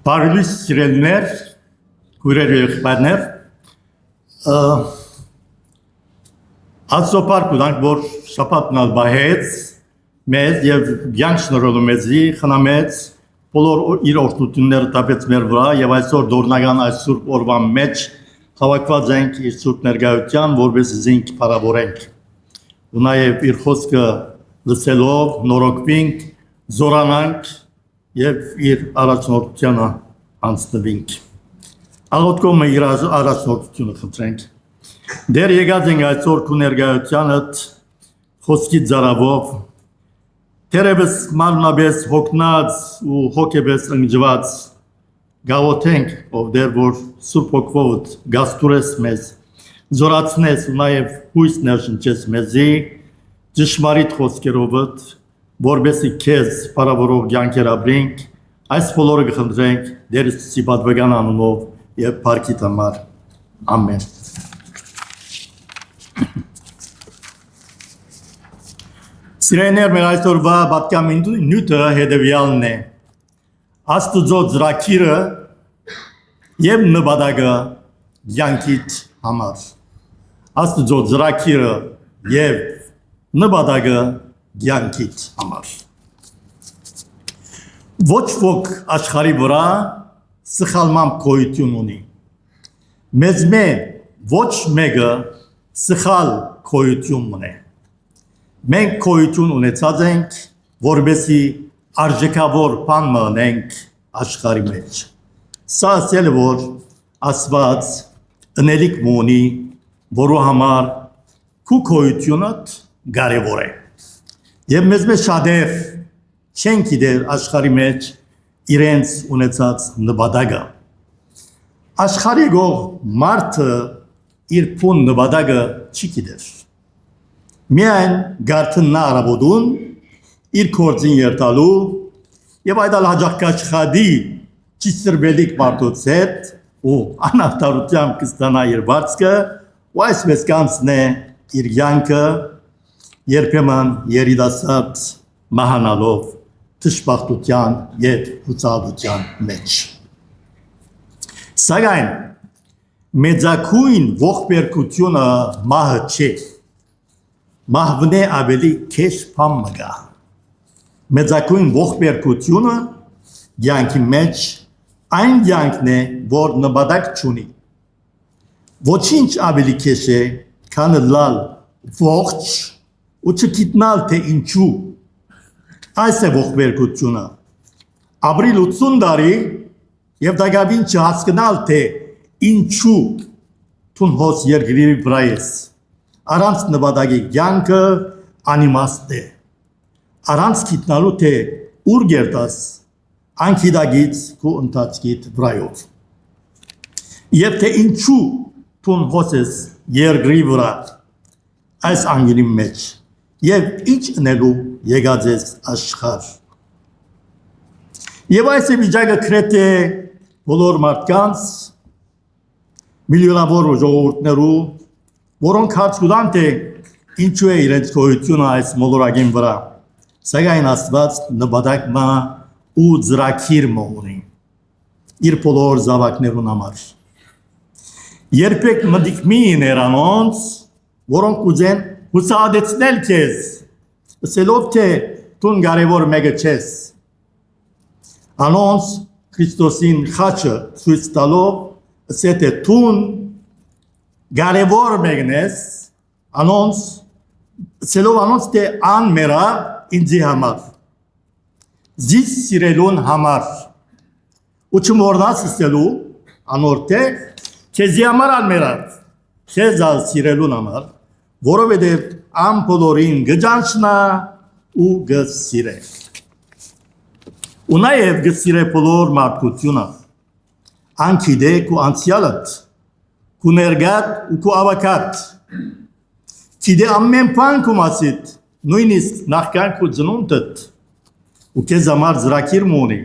Բարելույս սիրելիներ, քույրեր եւ եղբայրներ, Աստծոպար կուտանք, որ շաբաթն ալբահեց մեզ եւ յանք շնորհելու մեզի խնամեց բոլոր իր օրհնությունները տապեց մեր վրա եւ այսօր դորնական այս սուրբ օրվա մեջ հավաքված ենք իր սուրբ ներկայության, որպես զինք փառավորենք։ Ու նաեւ իր խոսքը լսելով նորոգվենք, զորանանք եւ իր առաջնորդությանը անցնվենք։ Աղոթքով իր առաջնորդությունը խնդրենք։ Դեր եկած ենք այսօր քո ներկայությանդ խոսքի ձարավով, թերևս մանրապես հոգնած ու հոգեպես ընջված գաղութենք, ով դեր որ սուրբ հոգվով գաստուրես մեզ, զորացնես ու նաև հույս ներշնչես մեզի, ճշմարիտ խոսքերովդ, որբեսի քեզ փառավորող կյանքեր ապրենք, այս բոլորը կխնդրենք դեր սիպատվական անունով եւ փառքիդ համար։ Ամեն։ Սիրելիներ, մեր այսօրվա պատկամինույթը հետևյալն է. Աստուծո ծրագիրը եւ նպատակը կյանքիդ համար։ Աստուծո ծրագիրը եւ նպատակը կյանքիդ համար։ Ոչ ոք աշխարհի վրա սխալմամբ գոյություն ունի։ Մեզ ոչ մեկը սխալ գոյություն ունի։ Մենք գոյություն ունեցած ենք, որբեսի արժեքավոր բան մնենք աշխարհի մեջ։ Սա ասել որ Աստված ընելիք ունի, որու համար քո գոյությունը կարևոր է։ Եվ մեզ շատեր չեն գիտեր աշխարհի մեջ իրենց ունեցած նպատակը։ Աշխարհի գող մարդը իր փուն նպատակը չի գիտեր։ Միայն գարթնա արաբոդուն իր կորձին երտալու եւ այդ հաջողքաչխադի ճիստրվելիք մարդոց հետ ու անհավատարությամբ կստանա իր վարձքը ու այսպես կանցն է իր յանքը երբեմն երիտասարդ մահանալով թշպախտության եւ հուսալության մեջ։ Սակայն մեծակույն ողբերգությունը մահը չէ։ Մահվն է ավելի քեշ բան մգա։ Մեծակույն ողբերգությունը յանքի մեջ այն յանքն է, որ նպատակ չունի։ Ոչինչ ավելի քեշ է, քան լալ ողջ ու չգիտնալ թե ինչու։ Այս է ողբերգությունը։ Ապրիլ 80 տարի եւ դակավին չհասկանալ թե ինչու տուն հոս երկրի վրա ես։ Առանց նպատակի կյանքը անիմաստ է։ Առանց գիտնալու թե ուր գերտաս անքիդագից քո ընթացքիդ վրայով։ Եվ թե ինչու տուն հոսես երկրի վրա այս անգրի մեջ եւ ինչ ընելու եկած ես աշխարհ։ Եվ այս վիճակը քրետ է բոլոր մարդկանց միլիոնավոր ժողովուրդներու որոնք հարց կուտան թե ինչու է իրենց գոյությունը այս մոլորակին վրա, սակայն Աստված նպատակ մա ու ծրագիր ունի իր բոլոր զավակներուն համար։ Երբեք մտիկ մի նրանց, որոնք ուզեն հուսահատեցնել քեզ, ասելով թե տուն կարևոր մեկը չես։ Անոնց Քրիստոսին խաչը ցույց տալով ասել թե տուն կարևոր մեկն ես, անոնց սելով անոնց թե ան մերա ինձի համար, զիս սիրելուն համար, ու չմորնաս սելու անոր թե քեզի համար ան մերած, քեզ ալ սիրելուն համար, որովհետև ան բոլորին գճանչնա ու գսիրե։ Ու նաև գսիրե բոլոր մարդկությունը, ան գիտեք ու անցյալդ, քու ներգատ ու քու ավակատ, գիտե ամեն բան քու մասիդ, նույնիսկ նախքան քու ծնունդդ, ու քեզ համար ծրագիր ունի,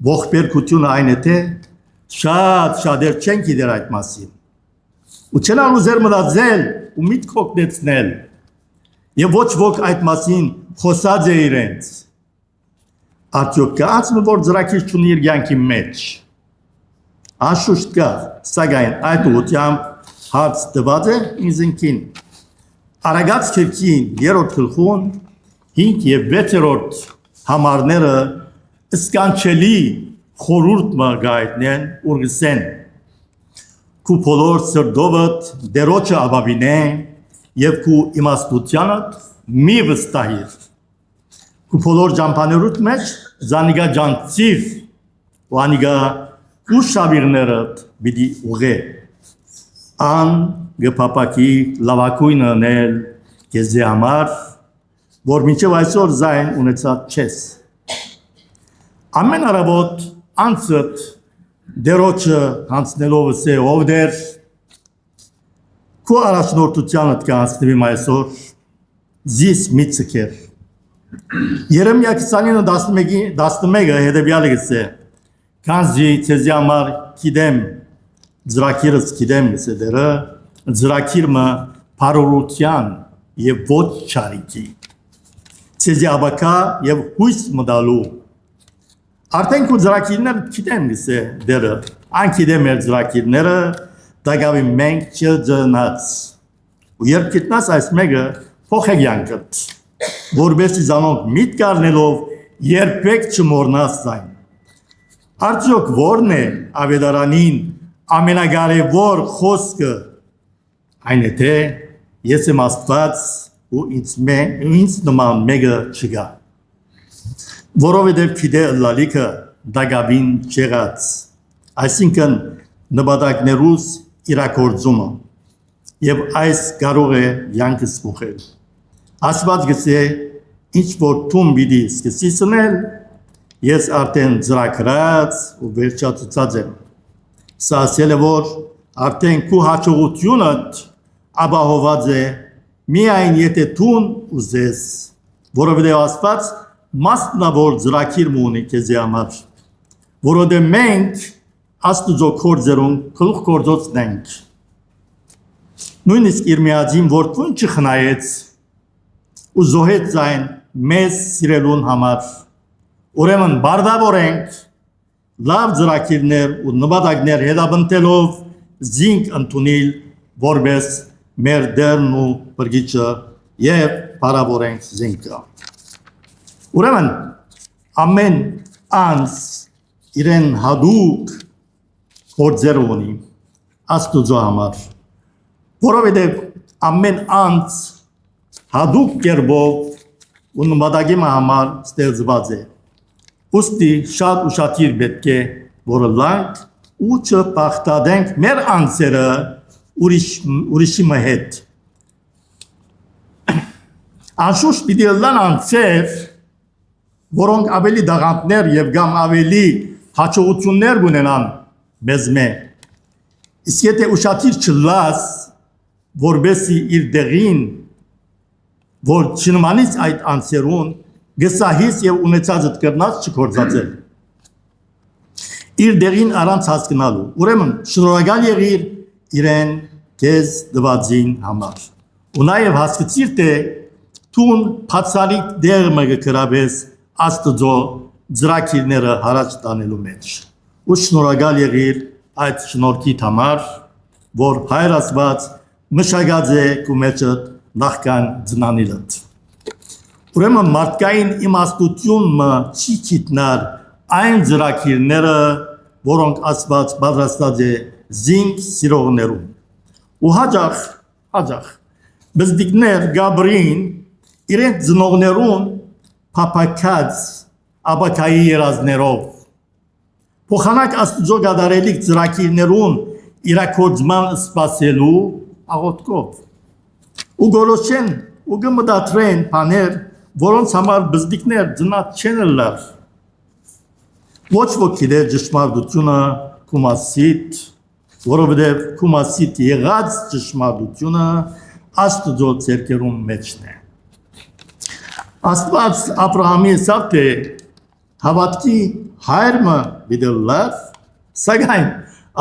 ողբերգությունը այն է թե շատեր չեն գիտեր այդ մասին, ու չեն ուզեր մտածել ու միտք հոգնեցնել, եւ ոչ ոք այդ մասին խոսած է իրենց, Արդյոք կա անցումը, որ ծրագիր չունի իր կյանքի մեջ։ Անշուշտ կա, սակայն այդ ուղղությամբ հարց տված է ինձնքին։ Արագած քրքին երրորդ գլխուն 5 եւ 6-րդ համարները սկանչելի խորհուրդ գայտնեն ուրգսեն։ Քու բոլոր սրդովդ դերոջը աբավինե եւ քու իմաստությանդ մի վստահիր։ Քու բոլոր ջամփաներուդ մեջ զանիգա ջանցիր ու անիգա քու շավիրներդ բիդի ուղե։ Ան գպապակի լավակույնը նել քեզի համար, որ մինչև այսօր զայն ունեցած չես։ Ամեն առավոտ անցդ դերոջը հանցնելով է ով դեր քու առաջնորդությանդ կանցնվի այսօր զիս մի ցկեր։ Երեմիա 29:11-ը հետևյալը գսե. Կանզի ցեզի համար գիտեմ ծրակիրս գիտեմ գսեդերը ծրակիրը բարորության եւ ոչ չարիքի ցեզի աբակա եւ հույս մդալու արդեն քու ծրակիրներ գիտեմ գսե դերը անկիդեմ մեր ծրակիրները դակավի մենք չջնած ու երբ գտնաս այս մեկը փոխեգյանքդ որբեսի զանոնք միտ կառնելով երբեք չմոռնաս այն արդյոք որն է ավետարանին ամենակարևոր խոսքը այն է թե ես եմ Աստված ու ինձ նման մեկը չկա որովհետև գիտե լալիքը դակավին չեղած այսինքն նպատակներուս իրագործումը եւ այս կարող է յանքս փոխել Աստված գսե ինչ որ տուն պիտի սկսի սնել ես արդեն ծրագրած ու վերջացած եմ սա ասել է որ արդեն քու հաջողությունդ ապահոված է միայն եթե տուն ուզես որովհետև Աստված մասնավոր ծրագիր ունի քեզի համար որովհետև մենք Աստուծո գործերուն գլուխ գործոցնենք նույնիսկ Իրմիածին որ տուն չխնայեց ու զոհեց այն մեզ սիրելուն համար ուրեմն բարդավորենք լավ ծրագիրներ ու նպատակներ հետապնդելով զինք ընդունել որպես մեր դերն ու բրգիչը եւ բարավորենք զինքը ուրեմն ամեն անց իրեն հադուկ գործեր ունի Աստուծո համար որովհետեւ ամեն անց հադուկ կերպով ու նպատակի համար ստեղծված է ուստի շատ ուշադիր պետք է որ լանք ու չփախտadենք մեր անձերը ուրիշի հետ անշուշտ պիտի լան անձեր որոնք ավելի դաղանտներ եւ կամ ավելի հաջողություններ ունենան մեզ իսկ եթե ուշադիր չլաս որբեսի իր դեղին որ չնմանից այդ անձերուն գսահիս եւ ունեցածդ կրնած չկործածել իր դեղին առանց հասկանալու ուրեմն շնորհակալ եղիր իրեն քեզ դվածին համար ու նաեւ հասկացիր թե տուն փածալիկ դերմը գրաբես Աստծո ծրագիրները հարաճ տանելու մեջ ու շնորհակալ եղիր այդ շնորհքի համար որ Հայր Աստված մշակած է քու մեջդ նախքան ծնանիլդ ուրեմն մարդկային իմաստությունը չի գիտնար այն ծրագիրները որոնք Աստված պատրաստած է զինք սիրողներուն ու հաջող բզդիկներ Գաբրին իրեն ծնողներուն փապակած աբակայի երազներով փոխանակ Աստծո գադարելիք ծրագիրներուն իրակոծման սպասելու աղոթքով ու գոլոշեն ու գմդատրեն բաներ որոնց համար բզդիկներ ծնած չեն լար ոչ ոք գիտե ճշմարտությունը կումասիտ որովհետև կումասիտ եղած ճշմարտությունը Աստծո ձեռքերում մեջն է Աստված Աբրահամի ասավ թե հավատքի հայրը դիտելար սակայն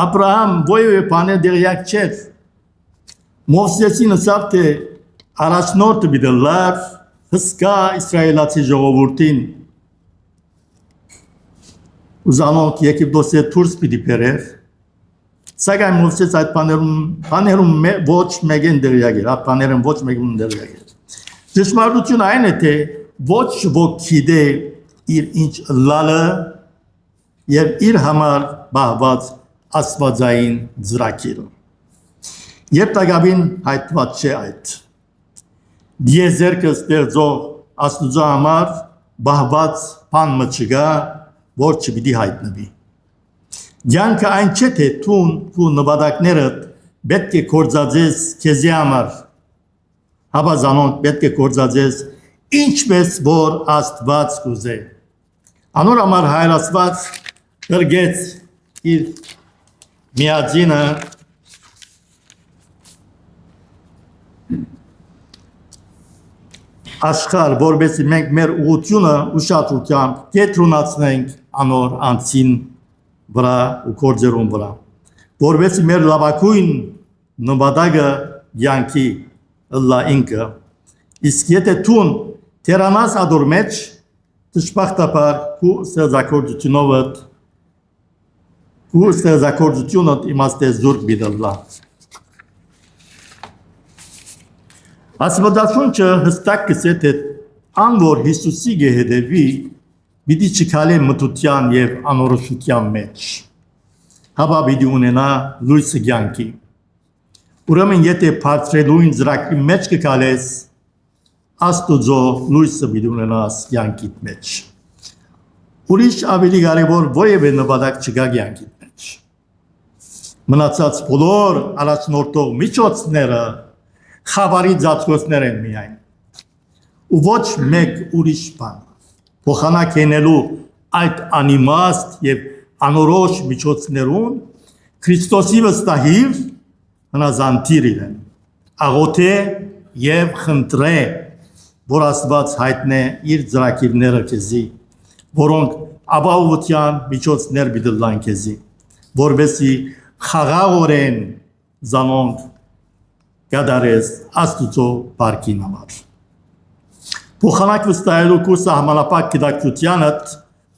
Աբրահամ ոյե բանը դերյակ չէր Մովսեսին ասավ թե առաջնորդը դիտելար հսկա իսրայելացի ժողովրդին Uzanok yekip dosya turs pidi perer. Sagaim Moses այդ բաներում ոչ մեկին դերյագեր, այդ բաներն ոչ մեկին դերյագեր։ Դժվարությունը այն է թե ոչ ոք գիտե իր ինչ լալը եւ իր համար բահված աստվածային ծրագիրը։ Երբ տագավին հայտված չէ այդ։ Դիեզերքը ստեղծող աստուծո համար բահված բան մը որ չպիտի հայտնվի։ Յանքը այն չէ թե տուն ու նվադակներդ պետք է կործածես քեզի համար, հավազանոնք պետք է կործածես ինչպես որ աստված կուզե։ Անոր համար հայր աստված գրգեց իր միածինը աշխարհ, որովհետեւ մենք մեր ուղղությունը ուշադրությամբ կենտրոնացնենք անոր անցին վրա ու կորձերուն վրա, որովհետեւ մեր լավագույն նպատակը յանքի ըլլա ինքը, իսկ եթե տուն թերանաս ադոր մեջ դժբախտաբար քու ստեղծագործությունը իմաստե զուրկ բիդլա։ Աստվածաշունչը հստակ կսե թե անոր Հիսուսի գեհդեվի պիտի չքալե մտության եւ անորոշության մեջ։ Հաբա պիտի ունենա լույսը կյանքի։ Ուրեմն եթե բարձրելույն ծրագրի մեջ կքալես, աստուծո լույսը պիտի ունենաս կյանքիդ մեջ։ Ուրիշ ավելի կարևոր որևէ նպատակ չկա կյանքիդ մեջ։ Մնացած բոլոր առաջնորդող միջոցները խավարի ծածկոցներ են միայն։ Ու ոչ մեկ ուրիշ բան։ Փոխանակ ենելու այդ անիմաստ եւ անորոշ միջոցներուն Քրիստոսի վստահիր հնազանդիր իրեն։ Աղոթե եւ խնդրե, որ Աստված հայտնե իր ծրագիրները քեզի, որոնք ապահովության միջոցներ բիդլան քեզի, որովհետեւ խաղաղորեն զանոնք կդարես աստուծո բարքին համար։ Փոխանակ վստահելու քո սահմանապակ գիտակցությանդ,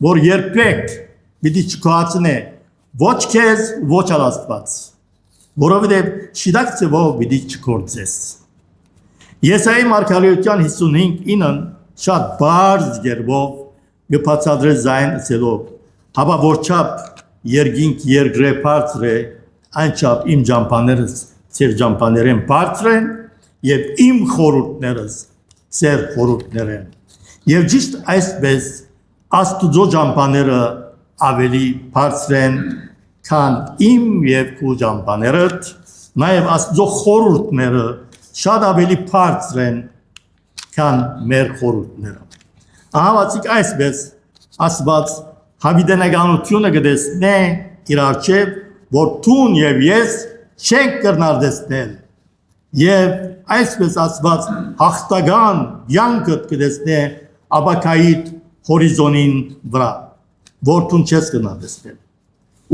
որ երբեք պիտի չկոածնե ոչ քեզ, ոչ Աստված, որովհետև շիդակ ծևով պիտի չկործես։ Եսայի մարգարեության 55:9-ն շատ բարձ գերբով գբացադրե զայն ասելով, հապա որչափ երկինք երկրե բարձր է, այնչափ իմ ճամփաներս ծեր ճամփաներեն բարձր են եւ իմ խորհուրդներս ծեր խորհուրդներեն։ Եվ ճիշտ այսպես աստուծո ճամփաները ավելի բարձր են, քան իմ եւ քո ճամփաներդ, նաեւ աստուծո խորհուրդները շատ ավելի բարձր են, քան մեր խորհուրդները։ Ահավասիկ այսպես Աստված հավիտենականությունը կտեսնե իր առջև, որ տուն եւ ես չենք կրնար տեսնել, եւ այսպես Աստված հաղթական յանքդ կտեսնե աբակայիդ հորիզոնին վրա, որ տուն չես կրնար տեսնել։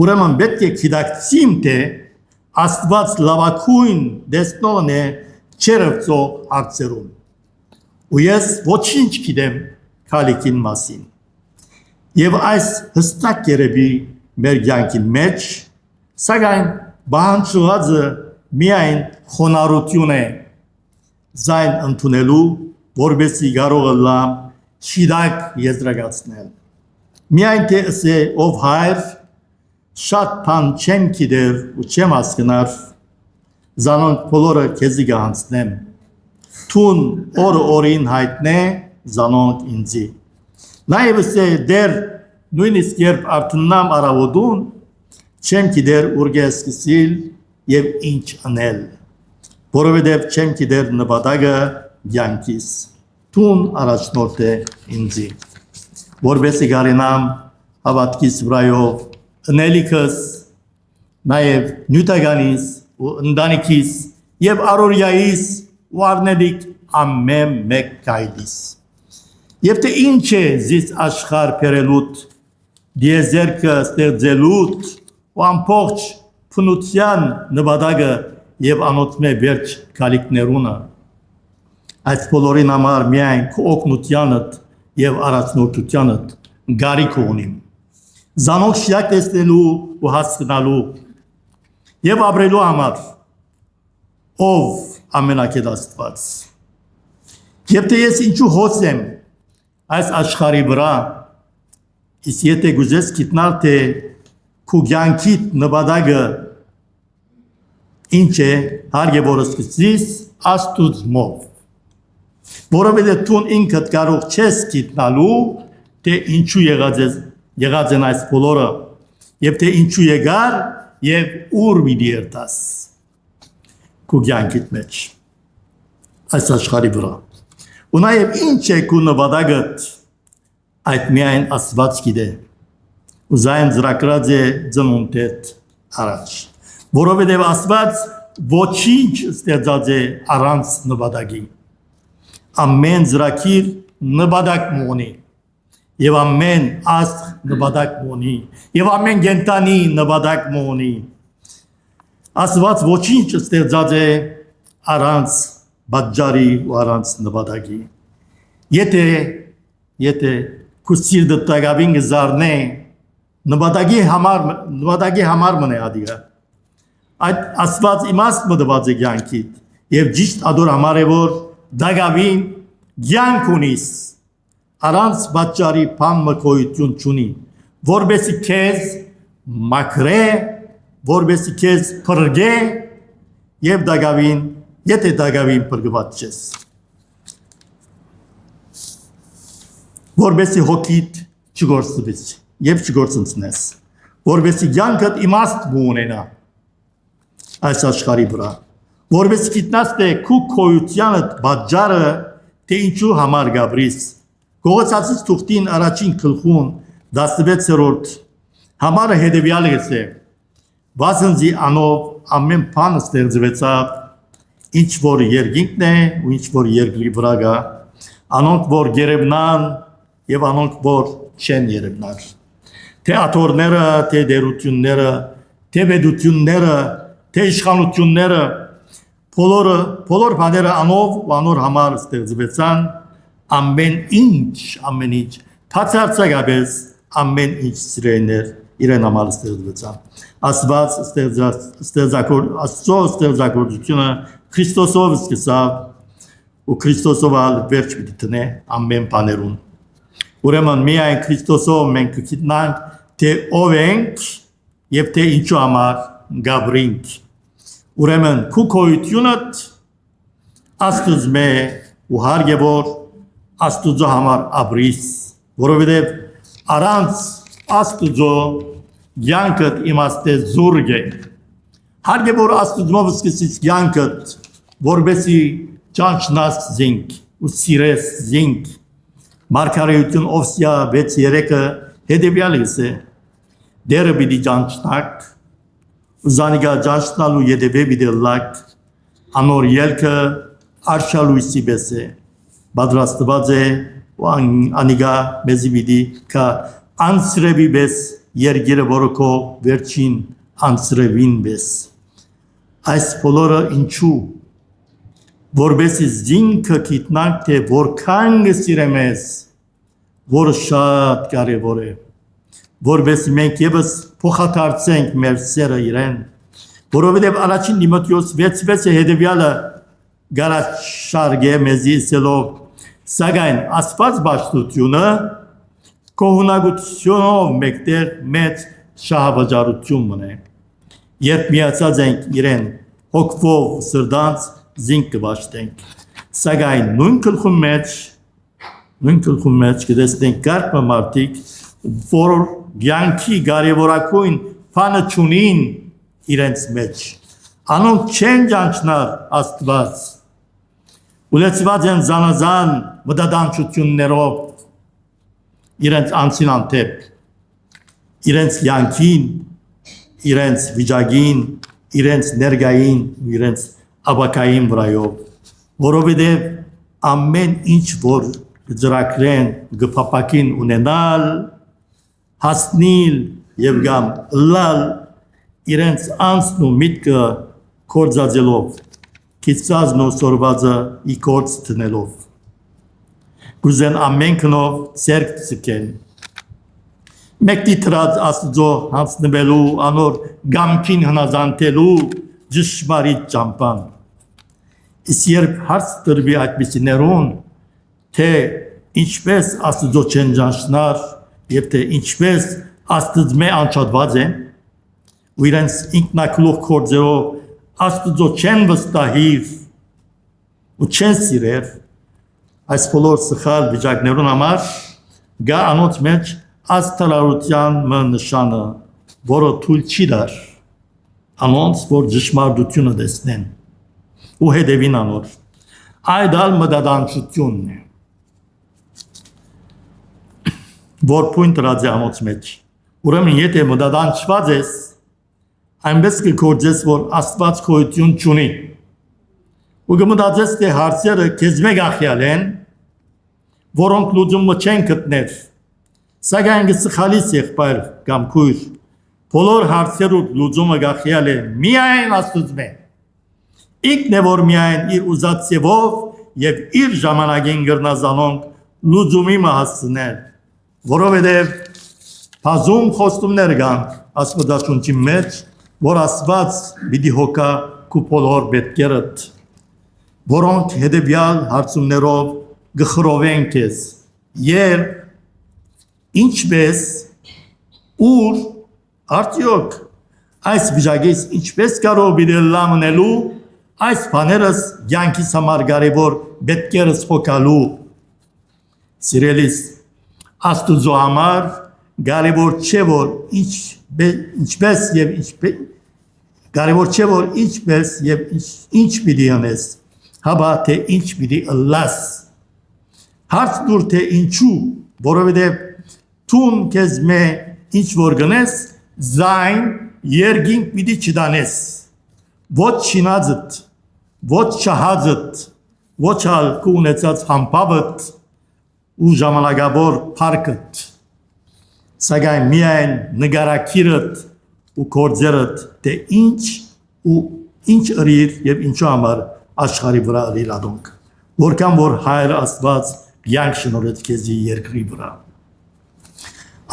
Ուրեմն պետք է գիտակցիմ թե Աստված լավագույն տեսնողն է չերևծող հարցերում։ Ու ես ոչինչ գիտեմ քալիքին մասին։ Եվ այս հստակ երևի մեր կյանքի մեջ, սակայն բանջուածը միայն խոնարհություն է զայն ընդունելու, որովհետեւ կարող է լամ շիդակ եզրակացնել։ Միայն թե ասե ով հայր շատ բան չեմ գիտեր ու չեմ հասկնար, զանոնք բոլորը քեզի կհանձնեմ։ Տուն օրին հայտնե զանոնք ինձի։ Նաև ասե դեր նույնիսկ երբ արթնամ առավոտուն չեմ գիտեր ուր կսկսիլ եւ ինչ անել, որովհետեւ չեմ գիտեր նպատակը կյանքիս։ Տուն առաջնորդ է ինձի, որովհետեւ գարենամ հավատքիս վրայով ընելիքս, նաև նյութականիս ու ընտանիքիս եւ առօրյայիս ու առնելիք ամեն մեկ կայլիս։ Եվ թե ինչ է զիս աշխարհ բերելուտ, դիեզերքը ստեղծելուտ ու ամբողջ փնության նպատակը եւ անոթմե վերջ կալիքներունը։ Այս բոլորին համար միայն քո օգնությանդ եւ առաջնորդությանդ գարիք ունիմ, Զանոք շիակ տեսնելու ու հասկանալու եւ ապրելու համար ով ամենակետ Աստված եւ թե ես ինչու հոս եմ այս աշխարհի վրա իսկ եթե գուզես գիտնալ թե քու կյանքիդ նպատակը ինչ է հարգե որը սկսես Աստուծմով որովհետեւ դու ինքդ կարող չես գիտնալու թե ինչու եղած են այս բոլորը եւ թե ինչու եկար եւ ուր պիտի երթաս քու կյանքիդ մեջ այս աշխարհի վրա ու նաեւ ինչ է քու նպատակդ այդ միայն Աստված գիտե ու զայն զրակրած է ծնունդդ առաջ որովհետեւ Աստված ոչինչ ստեղծած է առանց նպատակի ամեն զրակիր նպատակ ունի եւ ամեն աստղ նպատակ ունի եւ ամեն գենտանի նպատակ ունի Աստված ոչինչ ստեղծած է առանց բաժարի ու առանց նպատակի եթե քու սիրտը տագավին գզարնե նպատակի համար մնե ադիգա այդ Աստված իմաստ մտված է կյանքիդ եւ ճիշտ ադոր համար է որ դագավին կյանք ունիս առանց բաժարի բան մկոյություն չունի որբեսի քեզ մակրե որբեսի քեզ փրկե եւ դագավին եթե դագավին փրկված ես որբեսի հոգիդ չգործվես եւ չգործընծնես որբեսի կյանքդ իմաստ ունենա այս աշխարհի վրա որբեսի գիտնաս թե քու քոյությանդ բաժարը թե ինչու համար գաբրիս Գողացածից թուղթին առաջին գլխուն 16-րդ համարը հետևյալը է վասնզի անով ամեն բան ստեղծվեցավ ինչ որ երկինքն է ու ինչ որ երկրի վրա գա անոնք որ գերեբնան եւ անոնք որ չեն երեբնար թե աթորները թե դերությունները թե վեդությունները թե իշխանությունները բոլոր բաները անով ու անոր համար ստեղծվեցան ամեն ինչ թացարցակապես ամեն ինչ սիրեներ իրեն համար ստեղծվեցան Աստված Աստծո ստեղծագործությունը Քրիստոսով սկսավ ու Քրիստոսով վերջ պիտի տնե ամեն բաներուն ուրեմն միայն Քրիստոսով մենք գիտնանք թե ով ենք եւ թե ինչու համար գաբրինք ուրեմն քու քոյությունդ Աստուծմե ու հարգե որ Աստուծո համար ապրիս, որովհետև առանց Աստուծո կյանքդ իմաստե զուրկ է։ Հարգե որ Աստուծով սկսես կյանքդ, որբեսի ճանչնաս զինք ու սիրես զինք։ Մարգարեություն Օվսիա 6:3-ը հետևյալս է. դերը պիտի ճանչնակ, զանիգա ճանչնալու ետևե պիտի լակ, անոր ելքը արշալույսի պես է։ Պատրաստված է ու անիգա մեզի պիտի կա անցրևի պես երգերը որոքո վերջին անցրևին պես այս բոլորը ինչու որբեսի զինքը գիտնանք թե որքան սիրեմ ես որը շատ կարևոր է որբեսի մենք եւս փոխադարձենք մեր սերը իրեն որովհետեւ առաջին Տիմոթեոս 6:6-ը հետևյալը գարաշարգե մեզի սելով Սակայն Աստված բաշխությունը կողունակությունով մեկտեղ մեծ շահավճարություն մնե երբ միացած ենք իրեն հոգվով սրտանց զինք կվաշտենք սակայն նույն գլխում մեջ կտեսնենք կարգ մարդիկ որ կյանքի կարևորագույն բանը չունին իրենց մեջ անոնք չեն ճանչնար Աստված Ուլեցված են զանազան մտադանչություններով իրենց անցին անտեպ, իրենց յանքին, իրենց վիճակին, իրենց ներգային, իրենց ապակային վրայով, որովհետև ամեն ինչ որ ծրագրեն գփապակին ունենալ, հասնիլ եւ գամ լալ իրենց անցն ու միտքը կործածելով Քիծազն ու սորվածը իքորց տնելով Գուզեն ամենքնով ծերք ծկեն Մեկդի տրած աստծո հանցնվելու անոր գամքին հնազանդելու ճշմարիտ ճամփան։ Իսկ երբ հարց տրվի այդպիսիներուն, թե ինչպես աստծո չենջանշնար եւ թե ինչպես աստծմե անչադված են, ու իրենց ինքնակլող կորձերով աստծո չեն վստահիր ու չեն սիրեր, այս բոլոր սխալ վիճակներուն համար գա անոնց մեջ աստարարության նշանը, որը թույլ չի դար անոնց, որ ճշմարտությունը տեսնեն ու հետևին անոր։ Այդ ալ մտադանչությունն է, որ փույն տրած է անոնց մեջ։ Ուրեմն եթե մտադանչված ես, այնպես կգործես, որ Աստված գոյություն չունի, ու կմտածես, թե հարցերը քեզ մեկ ախյալ են, որոնք լուծումը չեն գտներ, սակայն գսխալիս եղբայր կամ քույր, բոլոր հարցերուդ լուծումը գախյալ է միայն Աստծմե։ Ինքն է, որ միայն իր ուզած ձևով եւ իր ժամանակին գրնազանոնք լուծումի հասցնել, որովհետեւ բազում խոստումներ կան Աստվածաշունչի մեջ, որ Աստված պիտի հոգա քու բոլոր պետքերդ, որոնք հետեւյալ հարցումներով գխրովեն քեզ, երբ ինչպես ուր արդյոք այս վիճակից ինչպես կարող պիտի լամնելու այս բաներս յանքիս համար կարևոր պետքերս հոգալու։ Սիրելիս, Աստուծո համար կարևոր չէ, որ ինչպես եւ ինչպես կարևոր չէ, որ ինչպես եւ ինչ պիտի անես, հաբա թե ինչ պիտի ըլլաս։ Հարց դուր թե ինչու, որովհետեւ տուն քեզ մե ինչ որ գնես, զայն երգինք պիտի չդանես, ոչ չինածդ, ոչ չահածդ, ոչ ալ կունեցած համբավդ ու ժամանակավոր պարկդ, սակայն միայն նգարակիրդ ու կործերդ, թե ինչ ըրիր և ինչու համար աշխարի վրա ըրիր ադոնք, որքան որ հայր Աստված յանք շնորհեց քեզի երկրի վրա։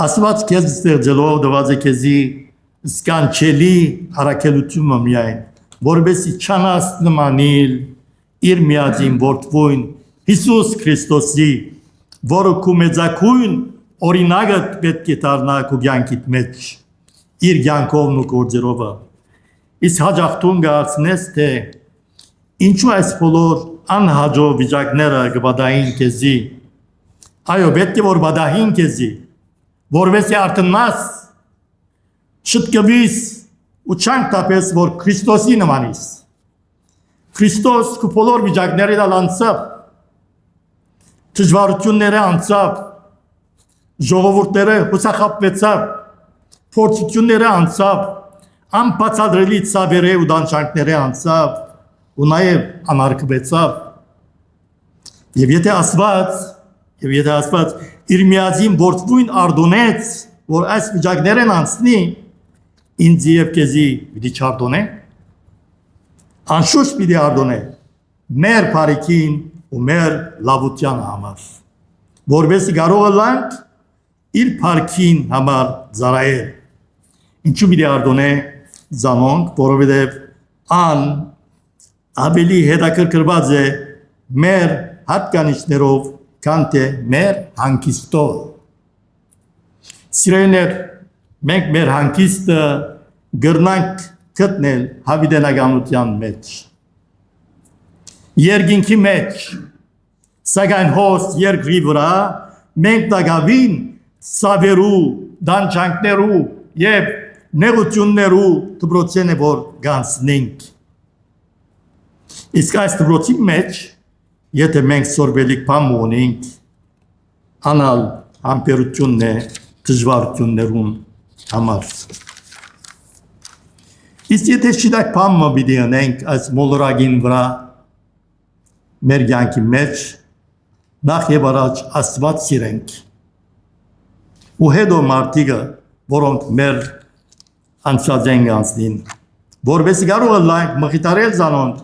Աստված քեզ ստեղծելով տված է քեզի սկանչելի առաքելությունը միայն, որովհետեւ չանաս նմանիլ իր միածին որդվույն Հիսուս Քրիստոսի, որը քու մեծակույն օրինակը պետք է դառնա քու կյանքիդ մեջ, իր կյանքովն ու գործերովը։ Իսկ հաջախտուն գարցնես, թե ինչու այս բոլոր անհաջո վիճակները կբադային քեզի, այո, պետք է որ բադահին քեզի, որովհետեւ արտնաս, շտկվիս ու չանք տապես, որ Քրիստոսի նմանիս։ Քրիստոս քու բոլոր վիճակները դալ անցավ, դժվարությունները անցավ, ժողովուրդները հուսախապվեցավ, փորձությունները անցավ, անբացատրելի ցավերը ու դանչանքները անցավ, ու նաև անարգվեցավ։ Եվ եթե Աստված իր միածին որդվույն արդոնեց, որ այս վիճակներն անցնի, ինձ եւ քեզի պիտի չարդոնե, անշուշտ պիտի արդոնե մեր բարիքին ու մեր լավության համար, որովհետեւ կարող ենք իր բարիքին համար ծառայել։ Ինչու պիտի արդոնե զանոնք, որովհետեւ ավելի հետաքրքրված է մեր հատկանիշներով, քան թե մեր հանգիստով։ Սիրելիներ, մենք մեր հանգիստը գրնանք գտնել հավիտենականության մեջ, երկինքի մեջ, սակայն հոս երկրի վրա մենք դակավին սավերու, դանչանքներու և նեղություններու դպրոցեն է որ գանցնենք։ Իսկ այս դպրոցի մեջ, եթե մենք սորվելիք բամ ունենք, անալ համբերությունն է դժվարություններուն համար։ Իսկ եթե շիտակ բամը պիտի անենք այս մոլորակին վրա մեր կյանքի մեջ, նախ եւ առաջ Աստված սիրենք, ու հետո մարդիկը, որոնք մեր անցած են գանցնին, որովհետեւ կարող ենք մխիթարել զանոնք,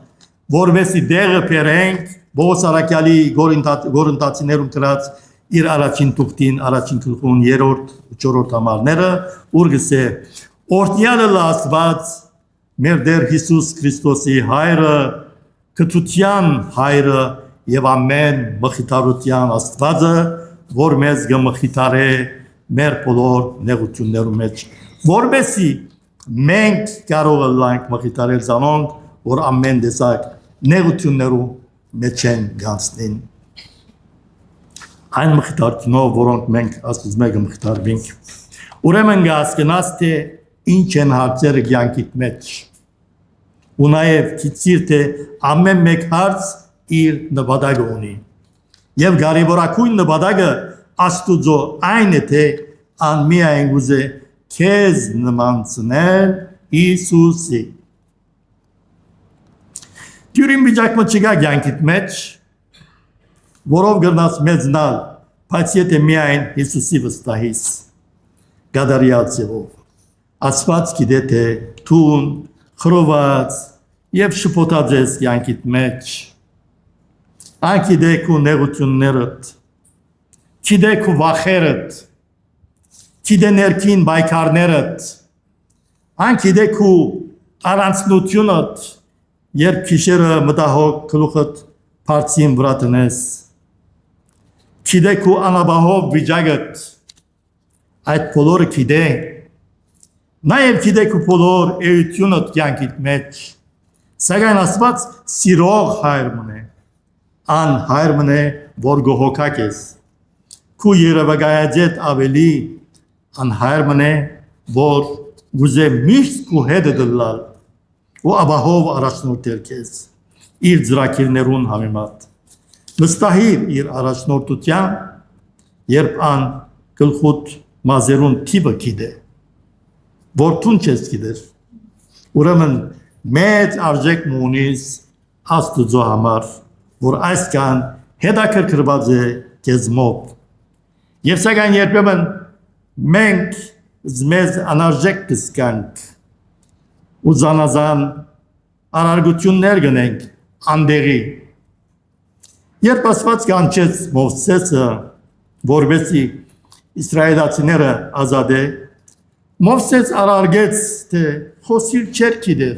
որովհետեւ դեղը բերենք Բողոս Արաքյալի գորընթացիներում գրած իր առաջին տուղտին, առաջին գլխուն, երրորդ ու չորրորդ համարները, ուր գսե օրհնյալը Աստված մեր Տեր Հիսուս Քրիստոսի հայրը, կթության հայրը եւ ամեն մխիթարության Աստվածը, որ մեզ կմխիթարե մեր բոլոր նեղություններում մեջ, որովհետեւ մենք կարող ենք մխիթարել զանոնք, որ ամեն տեսակ նեղություններում մեջ են գանցնին։ Այն մխիթարությունով, որոնք մենք Աստծո մեկ մխիթարվենք, ուրեմն հասկանաս թե ինչ են հարցերը կյանքիդ մեջ, ու նաև գիտիր թե ամեն մեկ հարց իր նպատակը ունի, եւ կարևորագույն նպատակը Աստուծո այն է թե անմիայն ուզե քեզ նմանցնել Հիսուսի։ Դյուրին վիճակը չկա կյանքիդ մեջ, որով գրնաս մեծնալ, բայց եթե միայն Հիսուսի վստահիս, գադարյալ ձևով, Աստված գիտե թե թուն, խռոված եւ շփոթած ես կյանքիդ մեջ, ան գիտե քո նեղություններդ, գիտե քո վախերդ, գիտե ներքին բայկարներդ, ան գիտե քո առանցնությունդ, երբ քիշերը մտահոգ գլուխդ բարձին վրա տնես, գիտե քո անաբահով վիճակդ, այդ բոլորը գիտե, նաև գիտե քո բոլոր էությունդ կյանքիդ մեջ, սակայն Աստված սիրող հայր մնե, ան հայր մնե, որ գոհոքա քեզ, քո երևակայած ավելի ան հայր մնե, որ գուզե միշտ քո հետ դլալ, ու աբահով առաջնորդել քեզ, իր ծրագիրներուն համեմատ, վստահիր իր առաջնորդության, երբ ան գլխուտ մազերուն թիվը գիտե, որ տուն չես գիտեր, ուրեմն մեծ արժեք մունիս Աստուծո համար, որ այսքան հետաքրքրված է քեզ մոտ, եւ սակայն երբեմն մենք մեզ անարժեք կզգանք, ու զանազան արարգություններ գնենք անդեղի, երբ Աստված կանչեց Մովսեսը, որպեսզի իսրայելացիները ազատե, Մովսես արարգեց, թե խոսիլ չեր գիտեր,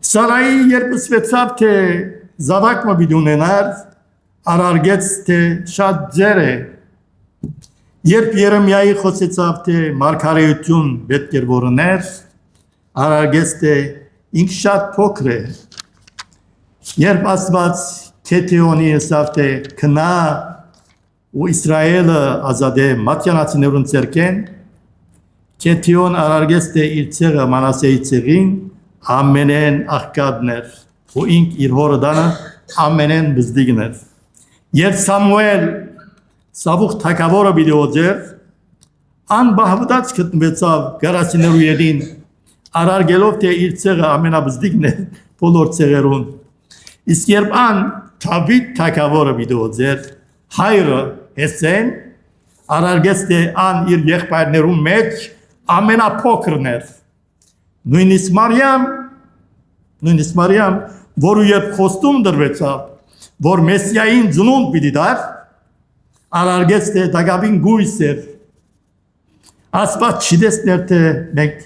Սարայի երբ սվեցավ, թե զավակ մը ունենար, արարգեց, թե շատ ձեր է, երբ Երեմիայի խոսեցավ, թե մարգարեություն պետք էր որ ուներ, արարգեց, թե ինք շատ փոքր է, երբ Աստված Քեթեոնի ասավ, թե քնա ու Իսրայելը ազատե մատյանացիներուն ցերկեն, Քեթեոն արարգեց, թե իր ցեղը Մանասեի ցեղին ամենեն աղքատներ, ու ինք իր հորը դանը ամենեն բզդիգներ, երբ Սամուել Սավուխ թագավորը բիդեոջեր, ան բահվդած գտնվեցավ գարասիներու ելին, արարգելով, թե իր ցեղը ամենաբզդիգն է բոլոր ցեղերուն, իսկ երբ ան Դավիթ թագավորը բիդեոջեր, հայրը Հեսեն, արարգեց, թե ան իր եղբայրներու մեջ ամենափոքրն էր, նույնիսկ Մարիամ, որը երբ խոստում դրվեցավ, որ Մեսիային ծնունդ պիտի դար, արարգեց, թե դակավին գույս էր, Աստված չտեսներ, թե մենք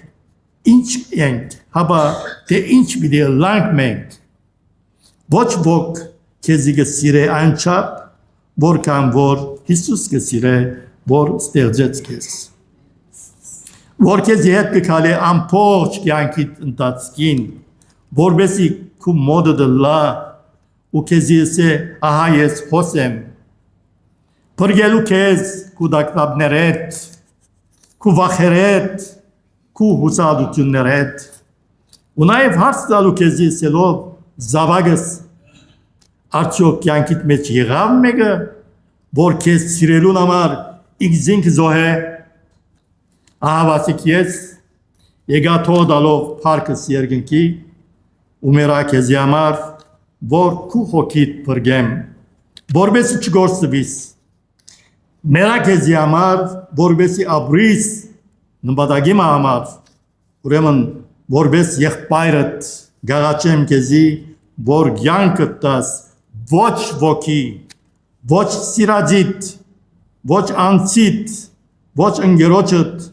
ինչ ենք, հապա թե ինչ պիտի լանք մենք, ոչ ոք քեզի կսիրե այնչափ, որքան որ Հիսուս կսիրե, որ ստեղծեց քեզ, որ քեզի հետ կգալի ամբողջ կյանքիդ ընթացքին, որպեսզի քու մոդը դլա ու քեզի ասե, ահա ես հոսեմ, փրկելու քեզ քու դակտաբներդ, քու վախերդ, քու հուսալություններդ, ու նաև հարց տալու քեզի ասելով զավակս, արդյոք կյանքիդ մեջ եղավ մեկը, որ քեզ սիրելուն համար ինքզինք զոհե, ահա վասիկ ես եկա թող դալով փառքս երկնքի ու մերա քեզի համար, որ քու հոգիդ փրկեմ, որպեսզի չգործվիս, մերա քեզի համար, որպեսզի ապրիս նպատակի համար, ուրեմն որպես եղբայրդ գաղաչեմ քեզի, որ կյանքդ տաս ոչ ոքի, ոչ սիրաջիտ, ոչ անցիտ, ոչ ընկերոջդ,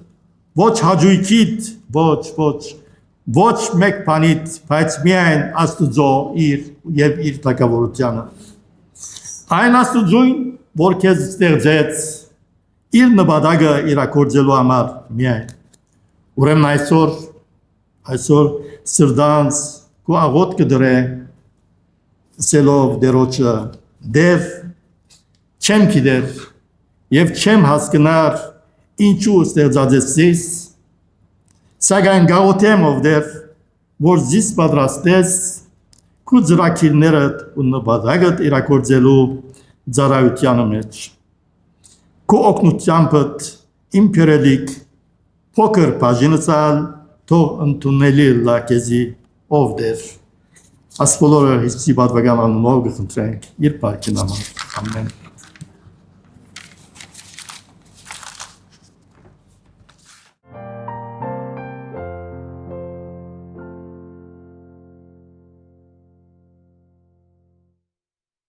ոչ հաջույքիդ, ոչ մեկ բանիդ, բայց միայն Աստուծո եւ իր թագավորությանը։ Այն Աստուծուն, որ քեզ ստեղծեց, իր նպատակը իրագործելու համար միայն։ Ուրեմն այսօր սրտանց քո աղոթքը դրե սելով դերոջը դեր չեմ գիտեր եւ չեմ հասկնար ինչու ստեղծածես սակայն գաղութեմ ով դեր որ զիս պատրաստես քո ծրագիրներդ ու նպատակդ իրագործելու ծառայության մեջ քո օգնությամբ իմ փրելիք փոքր բաժինացալ թող ընդունելի լակեզի ով դեր ասպոլորը հիսի բադվագան անունով գխնդրենք իր պարքին համար ամեն